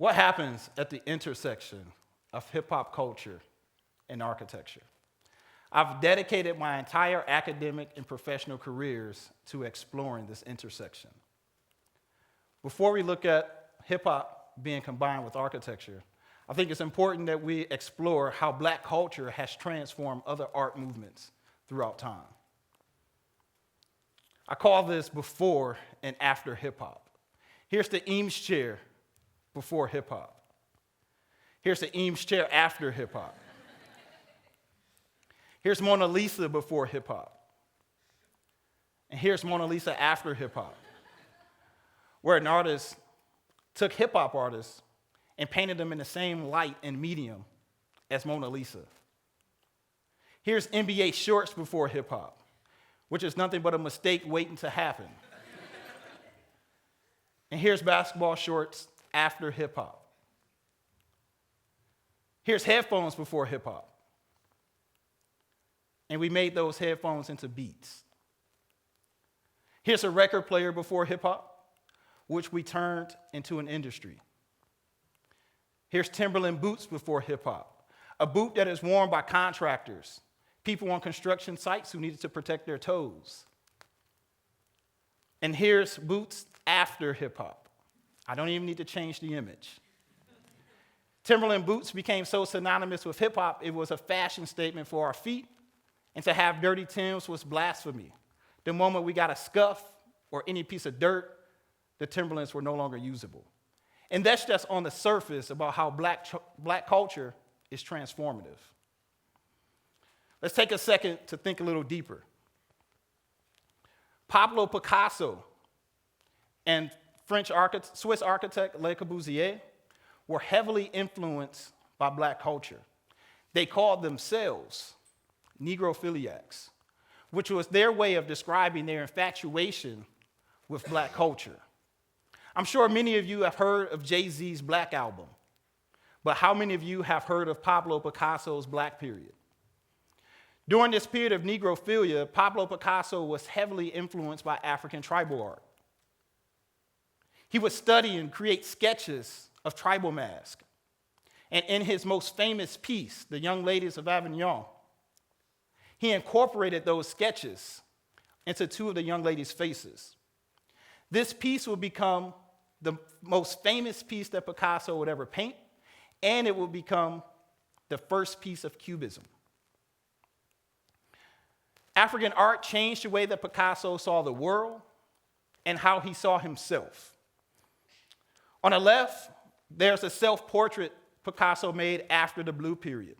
What happens at the intersection of hip-hop culture and architecture? I've dedicated my entire academic and professional careers to exploring this intersection. Before we look at hip-hop being combined with architecture, I think it's important that we explore how Black culture has transformed other art movements throughout time. I call this before and after hip-hop. Here's the Eames chair before hip-hop. Here's the Eames chair after hip-hop. Here's Mona Lisa before hip-hop. And here's Mona Lisa after hip-hop, where an artist took hip-hop artists and painted them in the same light and medium as Mona Lisa. Here's NBA shorts before hip-hop, which is nothing but a mistake waiting to happen. And here's basketball shorts after hip-hop. Here's headphones before hip-hop. And we made those headphones into beats. Here's a record player before hip-hop, which we turned into an industry. Here's Timberland boots before hip-hop, a boot that is worn by contractors, people on construction sites who needed to protect their toes. And here's boots after hip-hop. I don't even need to change the image. Timberland boots became so synonymous with hip-hop, it was a fashion statement for our feet, and to have dirty Timbs was blasphemy. The moment we got a scuff or any piece of dirt, the Timberlands were no longer usable. And that's just on the surface about how black culture is transformative. Let's take a second to think a little deeper. Pablo Picasso and Swiss architect Le Corbusier were heavily influenced by Black culture. They called themselves Negrophiliacs, which was their way of describing their infatuation with Black culture. I'm sure many of you have heard of Jay-Z's Black Album, but how many of you have heard of Pablo Picasso's Black period? During this period of Negrophilia, Pablo Picasso was heavily influenced by African tribal art. He would study and create sketches of tribal masks. And in his most famous piece, The Young Ladies of Avignon, he incorporated those sketches into two of the young ladies' faces. This piece would become the most famous piece that Picasso would ever paint, and it would become the first piece of Cubism. African art changed the way that Picasso saw the world and how he saw himself. On the left, there's a self-portrait Picasso made after the Blue period.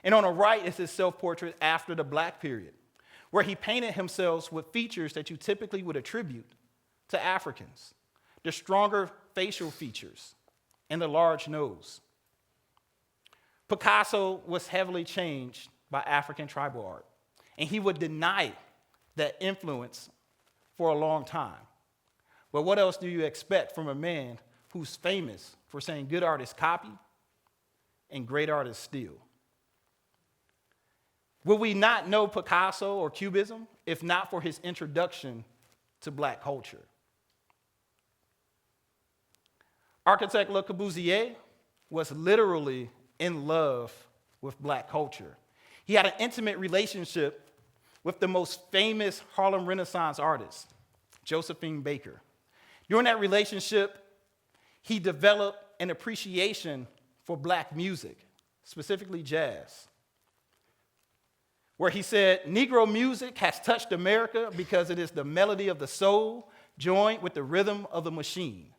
And on the right is his self-portrait after the Black period, where he painted himself with features that you typically would attribute to Africans, the stronger facial features and the large nose. Picasso was heavily changed by African tribal art, and he would deny that influence for a long time. But what else do you expect from a man who's famous for saying good art is copy and great art is steal? Would we not know Picasso or Cubism if not for his introduction to Black culture? Architect Le Corbusier was literally in love with Black culture. He had an intimate relationship with the most famous Harlem Renaissance artist, Josephine Baker. During that relationship, he developed an appreciation for Black music, specifically jazz, where he said, Negro music has touched America because it is the melody of the soul joined with the rhythm of the machine.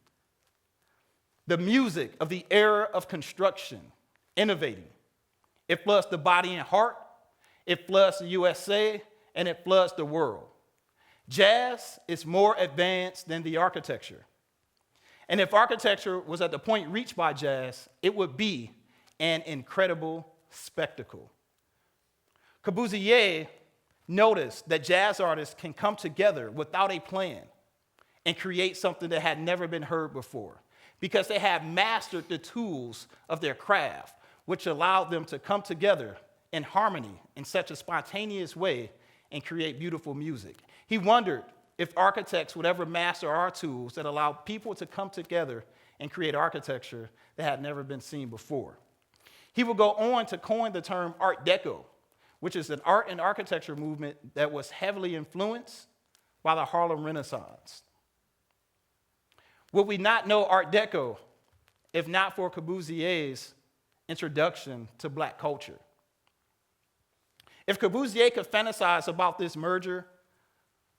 The music of the era of construction, innovating. It floods the body and heart, it floods the USA, and it floods the world. Jazz is more advanced than the architecture. And if architecture was at the point reached by jazz, it would be an incredible spectacle. Corbusier noticed that jazz artists can come together without a plan and create something that had never been heard before because they have mastered the tools of their craft, which allowed them to come together in harmony in such a spontaneous way and create beautiful music. He wondered if architects would ever master our tools that allow people to come together and create architecture that had never been seen before. He would go on to coin the term Art Deco, which is an art and architecture movement that was heavily influenced by the Harlem Renaissance. Would we not know Art Deco if not for Corbusier's introduction to Black culture? If Corbusier could fantasize about this merger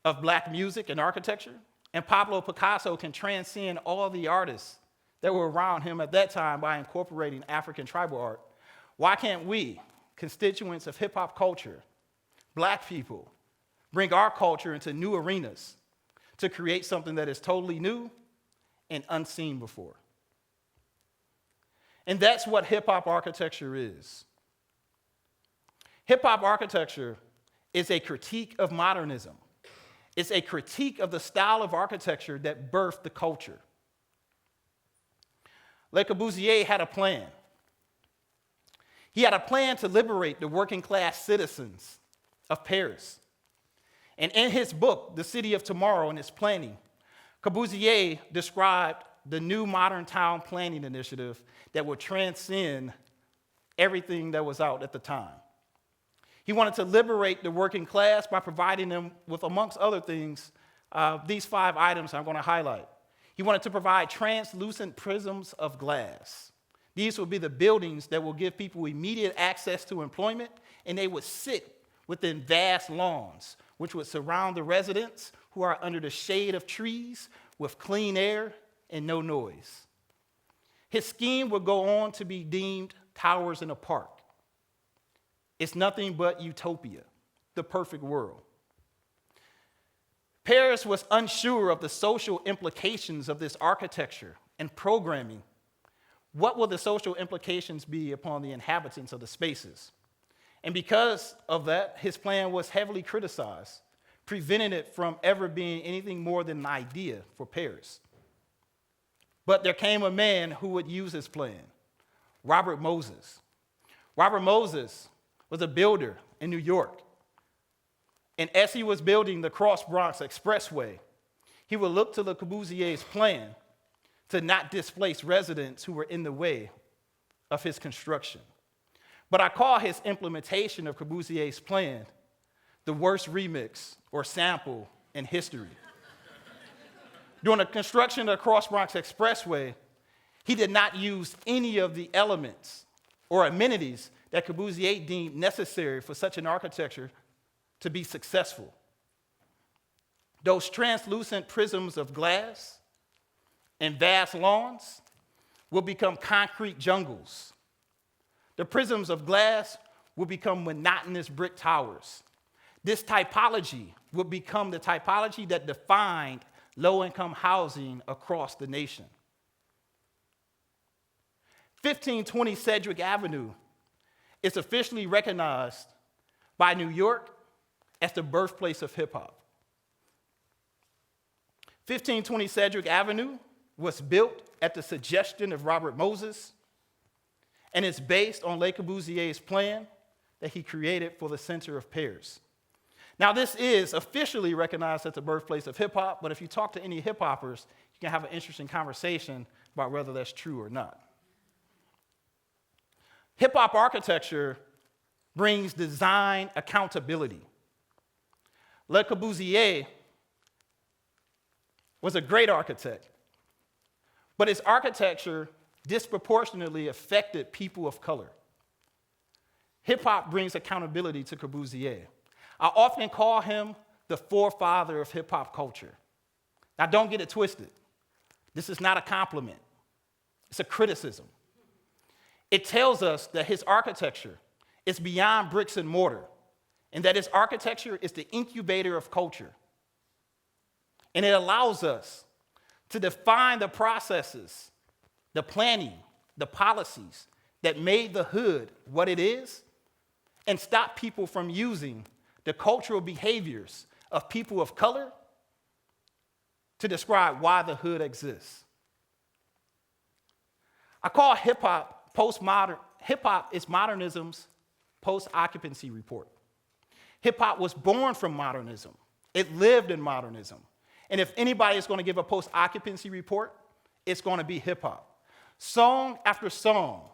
of Black music and architecture, and Pablo Picasso can transcend all the artists that were around him at that time by incorporating African tribal art, why can't we, constituents of hip-hop culture, Black people, bring our culture into new arenas to create something that is totally new and unseen before? And that's what hip-hop architecture is. Hip-hop architecture is a critique of modernism. It's a critique of the style of architecture that birthed the culture. Le Corbusier had a plan. He had a plan to liberate the working class citizens of Paris. And in his book, The City of Tomorrow and Its Planning, Corbusier described the new modern town planning initiative that would transcend everything that was out at the time. He wanted to liberate the working class by providing them with, amongst other things, these 5 items I'm going to highlight. He wanted to provide translucent prisms of glass. These would be the buildings that will give people immediate access to employment, and they would sit within vast lawns, which would surround the residents who are under the shade of trees with clean air and no noise. His scheme would go on to be deemed Towers in a Park. It's nothing but utopia, the perfect world. Paris was unsure of the social implications of this architecture and programming. What will the social implications be upon the inhabitants of the spaces? And because of that, his plan was heavily criticized, preventing it from ever being anything more than an idea for Paris. But there came a man who would use his plan, Robert Moses. Robert Moses was a builder in New York. And as he was building the Cross Bronx Expressway, he would look to Le Corbusier's plan to not displace residents who were in the way of his construction. But I call his implementation of Corbusier's plan the worst remix or sample in history. During the construction of the Cross Bronx Expressway, he did not use any of the elements or amenities that Corbusier deemed necessary for such an architecture to be successful. Those translucent prisms of glass and vast lawns will become concrete jungles. The prisms of glass will become monotonous brick towers. This typology will become the typology that defined low-income housing across the nation. 1520 Cedric Avenue is officially recognized by New York as the birthplace of hip-hop. 1520 Cedric Avenue was built at the suggestion of Robert Moses, and it's based on Le Corbusier's plan that he created for the center of Paris. Now, this is officially recognized as the birthplace of hip-hop, but if you talk to any hip-hoppers, you can have an interesting conversation about whether that's true or not. Hip-hop architecture brings design accountability. Le Corbusier was a great architect, but his architecture disproportionately affected people of color. Hip-hop brings accountability to Corbusier. I often call him the forefather of hip-hop culture. Now, don't get it twisted. This is not a compliment. It's a criticism. It tells us that his architecture is beyond bricks and mortar, and that his architecture is the incubator of culture. And it allows us to define the processes, the planning, the policies that made the hood what it is, and stop people from using the cultural behaviors of people of color to describe why the hood exists. I call hip-hop postmodern. Hip-hop is modernism's post-occupancy report. Hip-hop was born from modernism. It lived in modernism. And if anybody is going to give a post-occupancy report, it's going to be hip hop. Song after song,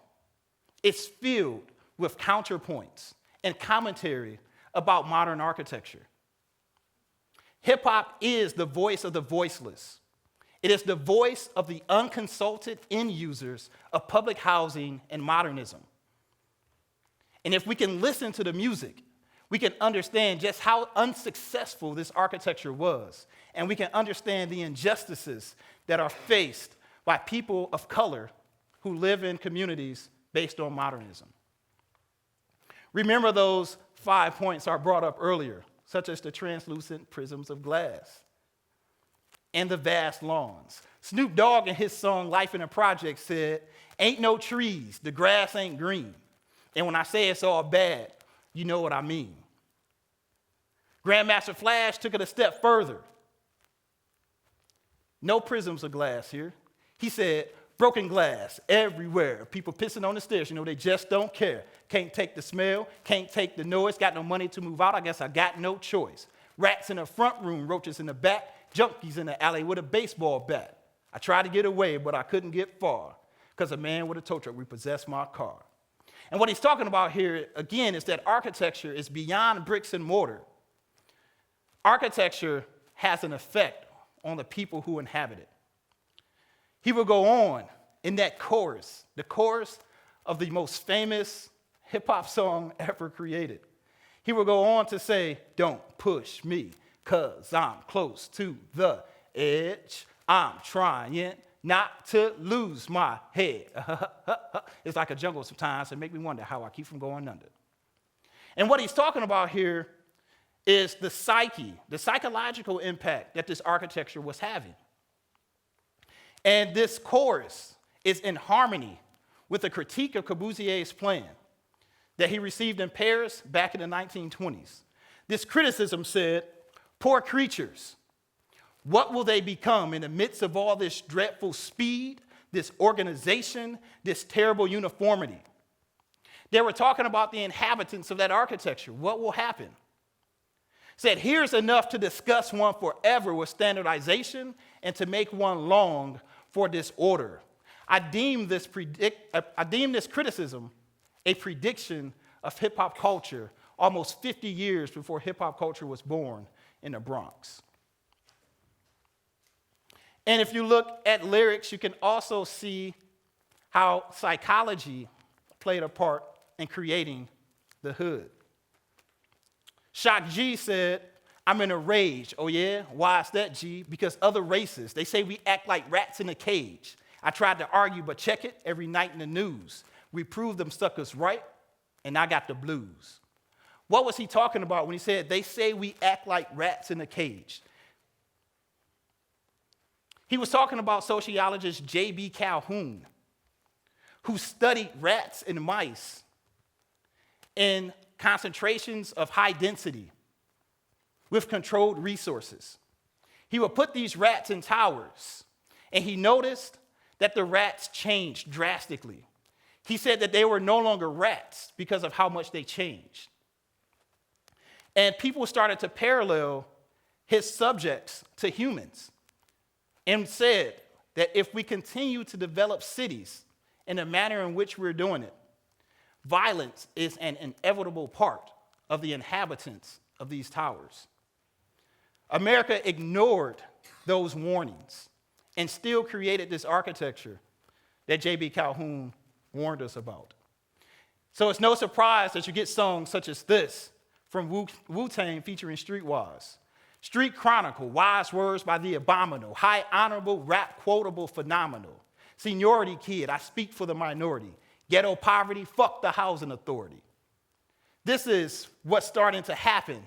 it's filled with counterpoints and commentary about modern architecture. Hip hop is the voice of the voiceless. It is the voice of the unconsulted end users of public housing and modernism. And if we can listen to the music, we can understand just how unsuccessful this architecture was, and we can understand the injustices that are faced by people of color who live in communities based on modernism. Remember those 5 points I brought up earlier, such as the translucent prisms of glass and the vast lawns. Snoop Dogg in his song Life in a Project said, "Ain't no trees, the grass ain't green. And when I say it's all bad, you know what I mean." Grandmaster Flash took it a step further. No prisms of glass here. He said, "Broken glass everywhere. People pissing on the stairs, they just don't care. Can't take the smell, can't take the noise, got no money to move out, I guess I got no choice. Rats in the front room, roaches in the back, junkies in the alley with a baseball bat. I tried to get away, but I couldn't get far, because a man with a tow truck repossessed my car." And what he's talking about here, again, is that architecture is beyond bricks and mortar. Architecture has an effect on the people who inhabit it. He will go on in that chorus, the chorus of the most famous hip-hop song ever created. He will go on to say, "Don't push me, 'cause I'm close to the edge. I'm trying not to lose my head." It's like a jungle sometimes, and make me wonder how I keep from going under. And what he's talking about here is the psyche, the psychological impact that this architecture was having. And this chorus is in harmony with a critique of Corbusier's plan that he received in Paris back in the 1920s. This criticism said, "Poor creatures, what will they become in the midst of all this dreadful speed, this organization, this terrible uniformity?" They were talking about the inhabitants of that architecture. What will happen? Said, "Here's enough to discuss one forever with standardization and to make one long for disorder. I deem this criticism a prediction of hip-hop culture almost 50 years before hip-hop culture was born in the Bronx." And if you look at lyrics, you can also see how psychology played a part in creating the hood. Shock G said, "I'm in a rage." Oh yeah? Why is that, G? "Because other races, they say we act like rats in a cage. I tried to argue, but check it every night in the news. We proved them suckers right, and I got the blues." What was he talking about when he said, "They say we act like rats in a cage"? He was talking about sociologist J.B. Calhoun, who studied rats and mice in concentrations of high density with controlled resources. He would put these rats in towers, and he noticed that the rats changed drastically. He said that they were no longer rats because of how much they changed. And people started to parallel his subjects to humans and said that if we continue to develop cities in the manner in which we're doing it, violence is an inevitable part of the inhabitants of these towers. America ignored those warnings and still created this architecture that J.B. Calhoun warned us about. So it's no surprise that you get songs such as this from Wu-Tang featuring Streetwise. Street Chronicle, wise words by the abominable, high honorable, rap quotable, phenomenal. Seniority kid, I speak for the minority. Ghetto poverty, fuck the housing authority. This is what's starting to happen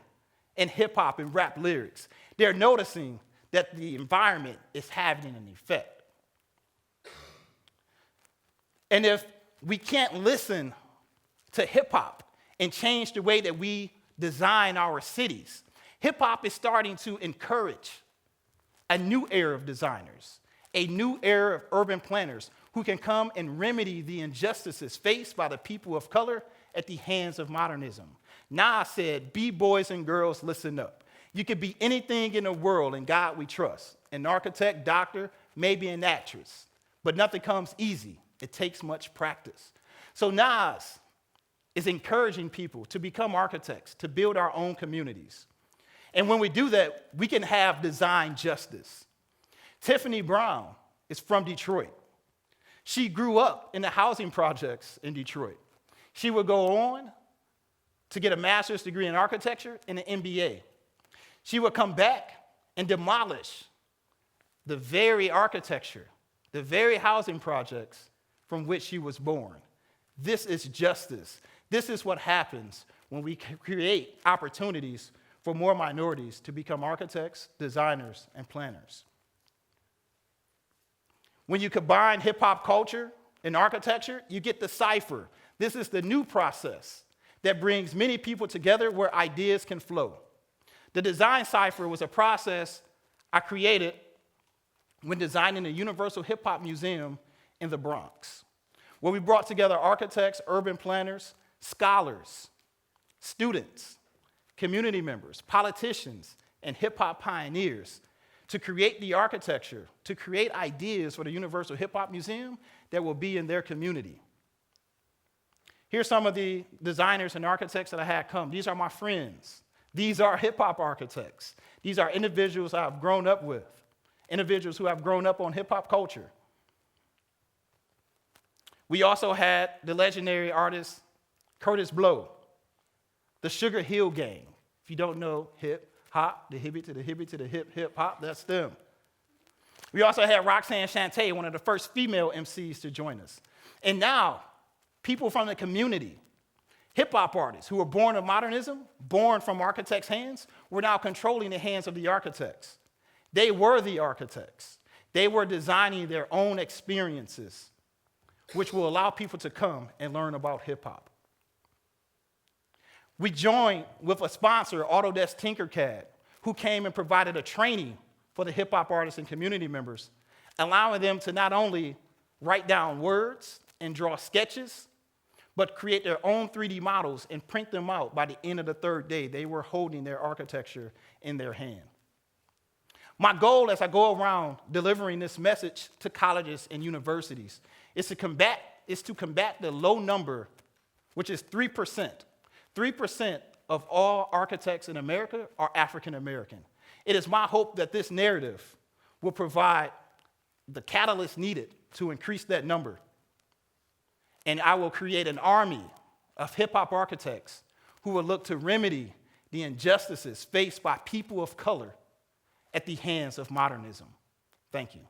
in hip hop and rap lyrics. They're noticing that the environment is having an effect. And if we can't listen to hip hop and change the way that we design our cities, hip hop is starting to encourage a new era of designers, a new era of urban planners who can come and remedy the injustices faced by the people of color at the hands of modernism. Nas said, "Be boys and girls, listen up. You could be anything in the world, in God we trust. An architect, doctor, maybe an actress. but nothing comes easy. It takes much practice. So Nas is encouraging people to become architects, to build our own communities. And when we do that, we can have design justice. Tiffany Brown is from Detroit. She grew up in the housing projects in Detroit. She would go on to get a master's degree in architecture and an MBA. She would come back and demolish the very architecture, the very housing projects from which she was born. This is justice. This is what happens when we create opportunities for more minorities to become architects, designers, and planners. When you combine hip-hop culture and architecture, you get the Cipher. This is the new process that brings many people together where ideas can flow. The design Cipher was a process I created when designing the Universal Hip Hop Museum in the Bronx, where we brought together architects, urban planners, scholars, students, community members, politicians, and hip-hop pioneers to create the architecture, to create ideas for the Universal Hip Hop Museum that will be in their community. Here's some of the designers and architects that I had come. These are my friends. These are hip-hop architects. These are individuals I've grown up with, individuals who have grown up on hip-hop culture. We also had the legendary artist Curtis Blow, the Sugar Hill Gang. If you don't know hip-hop, the hippie to the hippie to the hip-hop, that's them. We also had Roxanne Shante, one of the first female MCs to join us. And now, people from the community, hip-hop artists who were born of modernism, born from architects' hands, were now controlling the hands of the architects. They were the architects. They were designing their own experiences, which will allow people to come and learn about hip-hop. We joined with a sponsor, Autodesk Tinkercad, who came and provided a training for the hip-hop artists and community members, allowing them to not only write down words and draw sketches, but create their own 3D models and print them out by the end of the third day. They were holding their architecture in their hand. My goal as I go around delivering this message to colleges and universities is to combat the low number, which is 3%. 3% of all architects in America are African American. It is my hope that this narrative will provide the catalyst needed to increase that number. And I will create an army of hip-hop architects who will look to remedy the injustices faced by people of color at the hands of modernism. Thank you.